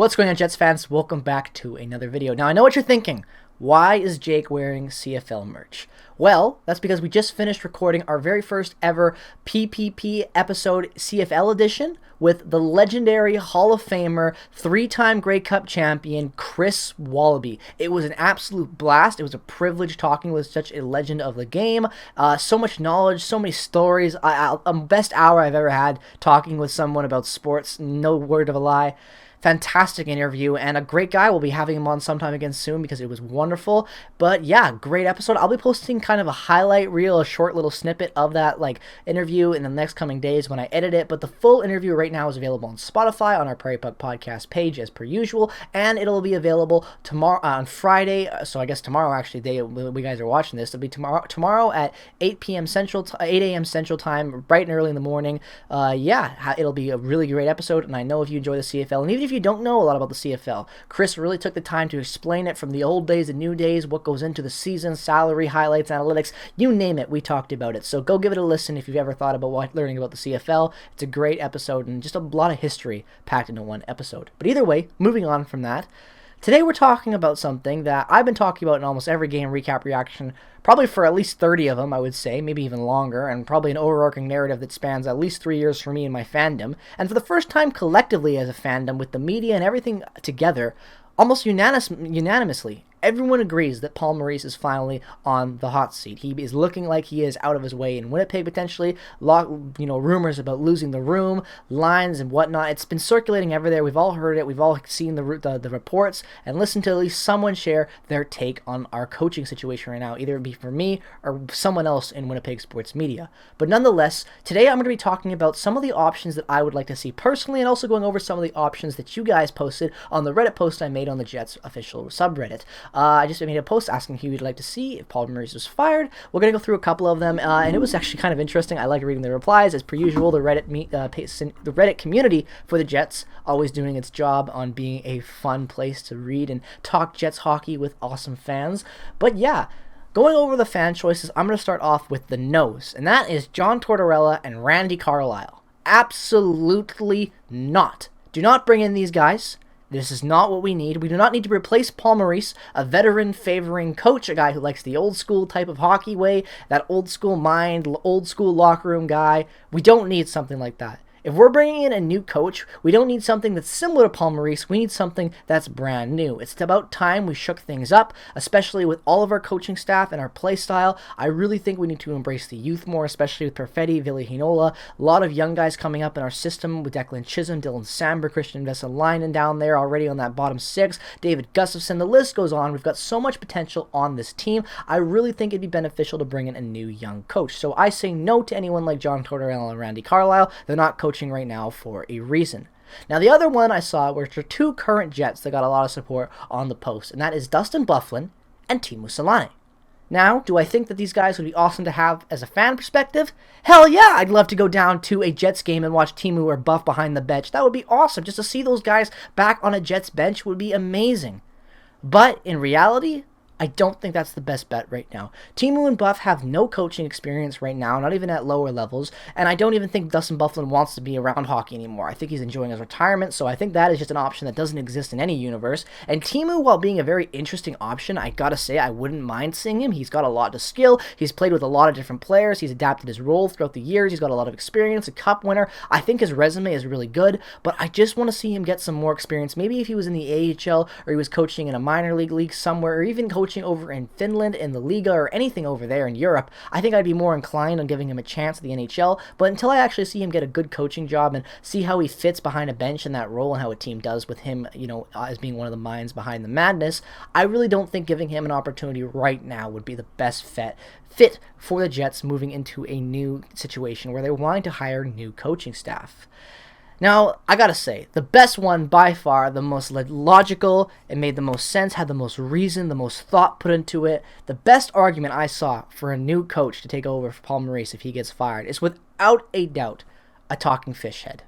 What's going on, Jets fans? Welcome back to another video. Now, I know what you're thinking. Why is Jake wearing CFL merch? Well, that's because we just finished recording our very first ever PPP episode CFL edition with the legendary Hall of Famer, three-time Grey Cup champion, Chris Wallaby. It was an absolute blast. It was a privilege talking with such a legend of the game. So much knowledge, so many stories. Best hour I've ever had talking with someone about sports, no word of a lie. Fantastic interview and a great guy. We'll be having him on sometime again soon because it was wonderful. But yeah, great episode. I'll be posting kind of a highlight reel, a short little snippet of that interview in the next coming days when I edit it. But the full interview right now is available on Spotify on our Prairie Puck podcast page as per usual, and it'll be available tomorrow on Friday. So I guess tomorrow, actually, day we guys are watching this, it'll be tomorrow at 8 a.m. Central Time, bright and early in the morning. Yeah, it'll be a really great episode, and I know if you enjoy the CFL, and even if you don't know a lot about the CFL, Chris really took the time to explain it from the old days and new days, what goes into the season, salary, highlights, analytics, you name it, we talked about it. So go give it a listen if you've ever thought about learning about the CFL. It's a great episode and just a lot of history packed into one episode. But either way, moving on from that, today we're talking about something that I've been talking about in almost every game recap reaction, probably for at least 30 of them, I would say, maybe even longer, and probably an overarching narrative that spans at least 3 years for me and my fandom. And for the first time collectively as a fandom, with the media and everything together, almost unanimously, everyone agrees that Paul Maurice is finally on the hot seat. He is looking like he is out of his way in Winnipeg, potentially. Rumors about losing the room, lines and whatnot. It's been circulating everywhere. We've all heard it. We've all seen the reports and listened to at least someone share their take on our coaching situation right now, either it be for me or someone else in Winnipeg sports media. But nonetheless, today I'm going to be talking about some of the options that I would like to see personally, and also going over some of the options that you guys posted on the Reddit post I made on the Jets official subreddit. I just made a post asking who you'd like to see if Paul Maurice was fired. We're going to go through a couple of them, and it was actually kind of interesting. I like reading the replies. As per usual, the Reddit community for the Jets, always doing its job on being a fun place to read and talk Jets hockey with awesome fans. But yeah, going over the fan choices, I'm going to start off with the no's, and that is John Tortorella and Randy Carlyle. Absolutely not. Do not bring in these guys. This is not what we need. We do not need to replace Paul Maurice, a veteran-favoring coach, a guy who likes the old-school type of hockey way, that old-school mind, old-school locker-room guy. We don't need something like that. If we're bringing in a new coach, we don't need something that's similar to Paul Maurice. We need something that's brand new. It's about time we shook things up, especially with all of our coaching staff and our play style. I really think we need to embrace the youth more, especially with Perfetti, Ville Heinola. A lot of young guys coming up in our system with Declan Chisholm, Dylan Samberg, Christian Vesalainen down there already on that bottom six, David Gustafsson. The list goes on. We've got so much potential on this team. I really think it'd be beneficial to bring in a new young coach. So I say no to anyone like John Tortorella and Randy Carlyle. They're not coaching right now for a reason. Now, the other one I saw were two current Jets that got a lot of support on the post, and that is Dustin Byfuglien and Teemu Selanne. Now, do I think that these guys would be awesome to have as a fan perspective? Hell yeah, I'd love to go down to a Jets game and watch Teemu or Buff behind the bench. That would be awesome. Just to see those guys back on a Jets bench would be amazing. But in reality, I don't think that's the best bet right now. Teemu and Buff have no coaching experience right now, not even at lower levels, and I don't even think Dustin Byfuglien wants to be around hockey anymore. I think he's enjoying his retirement, so I think that is just an option that doesn't exist in any universe. And Teemu, while being a very interesting option, I gotta say I wouldn't mind seeing him. He's got a lot of skill. He's played with a lot of different players. He's adapted his role throughout the years. He's got a lot of experience, a cup winner. I think his resume is really good, but I just want to see him get some more experience. Maybe if he was in the AHL or he was coaching in a minor league somewhere, or even coaching over in Finland in the Liga or anything over there in Europe, I think I'd be more inclined on giving him a chance at the NHL. But until I actually see him get a good coaching job and see how he fits behind a bench in that role and how a team does with him, as being one of the minds behind the madness, I really don't think giving him an opportunity right now would be the best fit for the Jets moving into a new situation where they're wanting to hire new coaching staff. Now, I gotta say, the best one by far, the most logical, it made the most sense, had the most reason, the most thought put into it, the best argument I saw for a new coach to take over for Paul Maurice if he gets fired is without a doubt a talking fish head.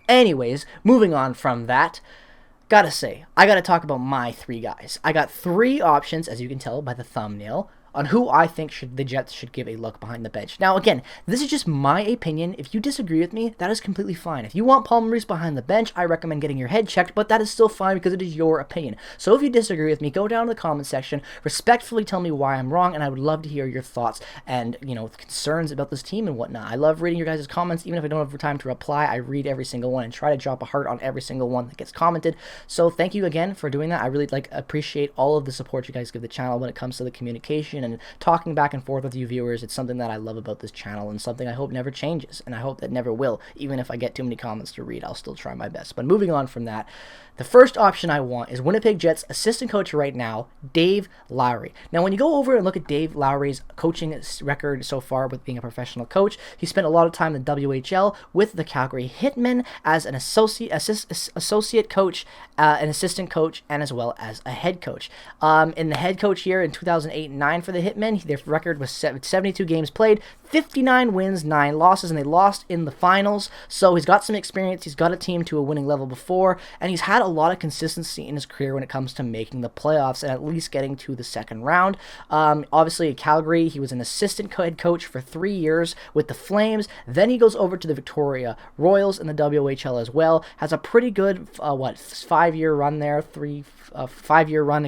Anyways, moving on from that, gotta say, I gotta talk about my three guys. I got three options, as you can tell by the thumbnail, on who I think the Jets should give a look behind the bench. Now, again, this is just my opinion. If you disagree with me, that is completely fine. If you want Paul Maurice behind the bench, I recommend getting your head checked, but that is still fine because it is your opinion. So if you disagree with me, go down to the comment section, respectfully tell me why I'm wrong, and I would love to hear your thoughts and, concerns about this team and whatnot. I love reading your guys' comments. Even if I don't have time to reply, I read every single one and try to drop a heart on every single one that gets commented. So thank you again for doing that. I really appreciate all of the support you guys give the channel when it comes to the communication and talking back and forth with you viewers. It's something that I love about this channel and something I hope never changes, and I hope that never will. Even if I get too many comments to read, I'll still try my best. But moving on from that, the first option I want is Winnipeg Jets assistant coach right now, Dave Lowry. Now, when you go over and look at Dave Lowry's coaching record so far with being a professional coach, he spent a lot of time in the WHL with the Calgary Hitmen as an associate coach, an assistant coach, and as well as a head coach. In the head coach year in 2008-9 for the Hitmen, their record was 72 games played, 59 wins, 9 losses, and they lost in the finals. So he's got some experience. He's got a team to a winning level before, and he's had a lot of consistency in his career when it comes to making the playoffs and at least getting to the second round. Obviously, at Calgary, he was an assistant head coach for 3 years with the Flames. Then he goes over to the Victoria Royals in the WHL as well. Has a pretty good 5-year run there, 5-year run,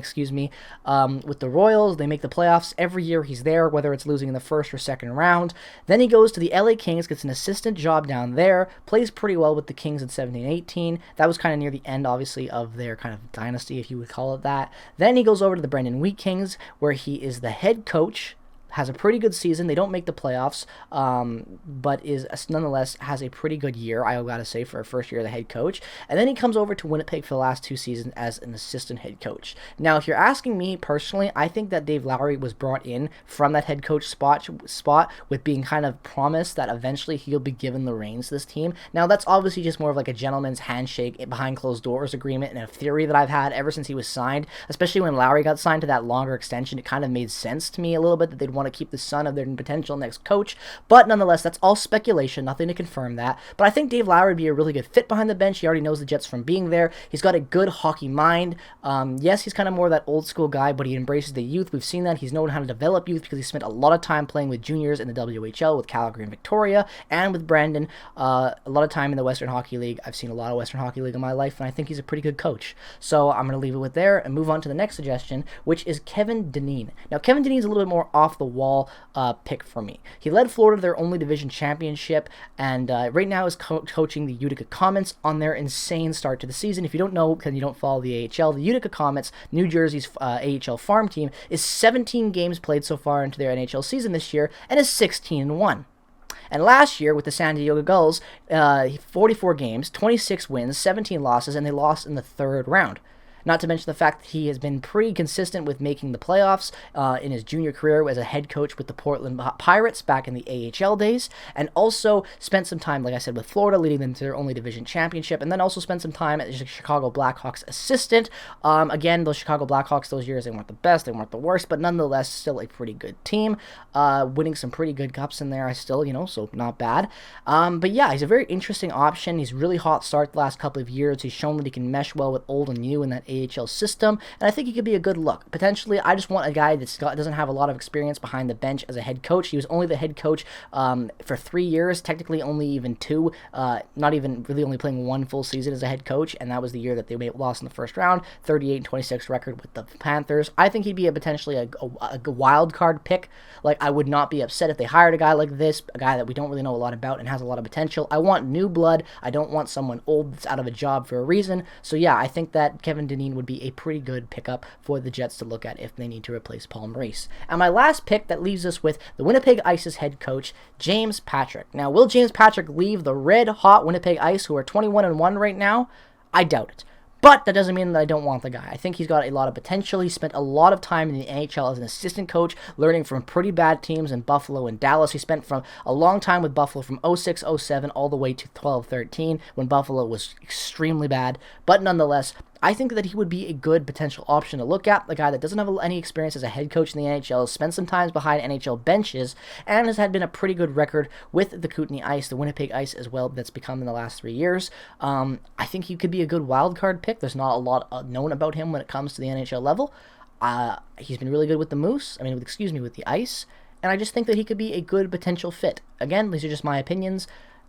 with the Royals. They make the playoffs every year he's there, whether it's losing in the first or second round. Then he goes to the LA Kings, gets an assistant job down there, plays pretty well with the Kings in 17-18. That was kind of near the end, obviously, of their kind of dynasty, if you would call it that. Then he goes over to the Brendan Wheat Kings, where he is the head coach. Has a pretty good season. They don't make the playoffs, but is nonetheless has a pretty good year, I gotta say, for a first year of the head coach. And then he comes over to Winnipeg for the last 2 seasons as an assistant head coach. Now, if you're asking me personally, I think that Dave Lowry was brought in from that head coach spot with being kind of promised that eventually he'll be given the reins to this team. Now, that's obviously just more of like a gentleman's handshake behind closed doors agreement and a theory that I've had ever since he was signed, especially when Lowry got signed to that longer extension. It kind of made sense to me a little bit that they'd want to keep the son of their potential next coach, but nonetheless, that's all speculation, nothing to confirm that. But I think Dave Lowry would be a really good fit behind the bench. He already knows the Jets from being there. He's got a good hockey mind. Yes, he's kind of more that old school guy, but he embraces the youth. We've seen that. He's known how to develop youth because he spent a lot of time playing with juniors in the WHL with Calgary and Victoria, and with Brandon, a lot of time in the Western Hockey League. I've seen a lot of Western Hockey League in my life, and I think he's a pretty good coach. So I'm going to leave it with there and move on to the next suggestion, which is Kevin Dineen. Now, Kevin Dineen is a little bit more off the wall pick for me. He led Florida to their only division championship, and right now is coaching the Utica Comets on their insane start to the season. If you don't know, because you don't follow the AHL, the Utica Comets, New Jersey's AHL farm team, is 17 games played so far into their NHL season this year, and is 16-1. And last year, with the San Diego Gulls, 44 games, 26 wins, 17 losses, and they lost in the third round. Not to mention the fact that he has been pretty consistent with making the playoffs in his junior career as a head coach with the Portland Pirates back in the AHL days, and also spent some time, like I said, with Florida, leading them to their only division championship, and then also spent some time as the Chicago Blackhawks assistant. Again, those Chicago Blackhawks, those years, they weren't the best, they weren't the worst, but nonetheless, still a pretty good team, winning some pretty good cups in there, so not bad. But yeah, he's a very interesting option. He's really hot start the last couple of years. He's shown that he can mesh well with old and new in that AHL system, and I think he could be a good look. Potentially, I just want a guy that doesn't have a lot of experience behind the bench as a head coach. He was only the head coach for 3 years, technically only even 2, not even really only playing 1 full season as a head coach, and that was the year that they lost in the first round, 38-26 record with the Panthers. I think he'd be potentially a wild card pick. Like, I would not be upset if they hired a guy like this, a guy that we don't really know a lot about and has a lot of potential. I want new blood. I don't want someone old that's out of a job for a reason. So yeah, I think that Kevin Dineen would be a pretty good pickup for the Jets to look at if they need to replace Paul Maurice. And my last pick that leaves us with the Winnipeg Ice's head coach, James Patrick. Now, will James Patrick leave the red-hot Winnipeg Ice, who are 21-1 right now? I doubt it. But that doesn't mean that I don't want the guy. I think he's got a lot of potential. He spent a lot of time in the NHL as an assistant coach, learning from pretty bad teams in Buffalo and Dallas. He spent from a long time with Buffalo from 06-07 all the way to 12-13 when Buffalo was extremely bad. But nonetheless, I think that he would be a good potential option to look at. The guy that doesn't have any experience as a head coach in the NHL, spent some time behind NHL benches, and has had been a pretty good record with the Kootenay Ice, the Winnipeg Ice as well, that's become in the last 3 years. I think he could be a good wild card pick. There's not a lot known about him when it comes to the NHL level. He's been really good with the Moose. With the Ice. And I just think that he could be a good potential fit. Again, these are just my opinions.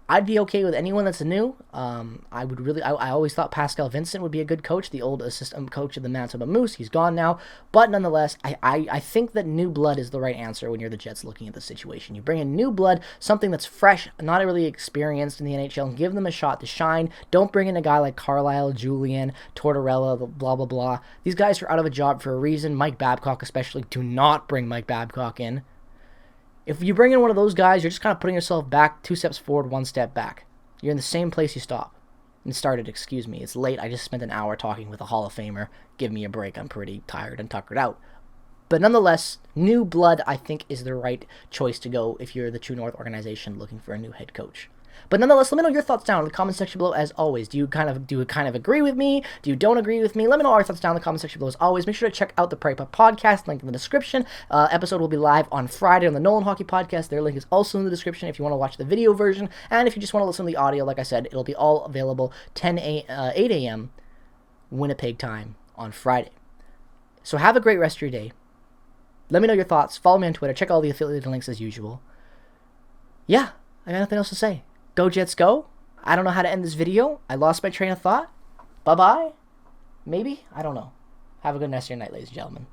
I'd be okay with anyone that's new. I always thought Pascal Vincent would be a good coach, the old assistant coach of the Manitoba Moose. He's gone now. But nonetheless, I think that new blood is the right answer when you're the Jets looking at the situation. You bring in new blood, something that's fresh, not really experienced in the NHL, and give them a shot to shine. Don't bring in a guy like Carlisle, Julian, Tortorella, blah, blah, blah. These guys are out of a job for a reason. Mike Babcock especially. Do not bring Mike Babcock in. If you bring in one of those guys, you're just kind of putting yourself back 2 steps forward, 1 step back. You're in the same place you started, excuse me. It's late. I just spent an hour talking with a Hall of Famer. Give me a break. I'm pretty tired and tuckered out. But nonetheless, new blood, I think, is the right choice to go if you're the True North organization looking for a new head coach. But nonetheless, let me know your thoughts down in the comment section below as always. Do you kind of agree with me? Do you don't agree with me? Let me know all your thoughts down in the comment section below as always. Make sure to check out the Prairie Pup podcast, link in the description. Episode will be live on Friday on the Nolan Hockey Podcast. Their link is also in the description if you want to watch the video version. And if you just want to listen to the audio, like I said, it'll be all available 8 a.m. Winnipeg time on Friday. So have a great rest of your day. Let me know your thoughts. Follow me on Twitter. Check all the affiliated links as usual. Yeah, I got nothing else to say. Go Jets, go. I don't know how to end this video. I lost my train of thought. Bye-bye. Maybe? I don't know. Have a good rest of your night, ladies and gentlemen.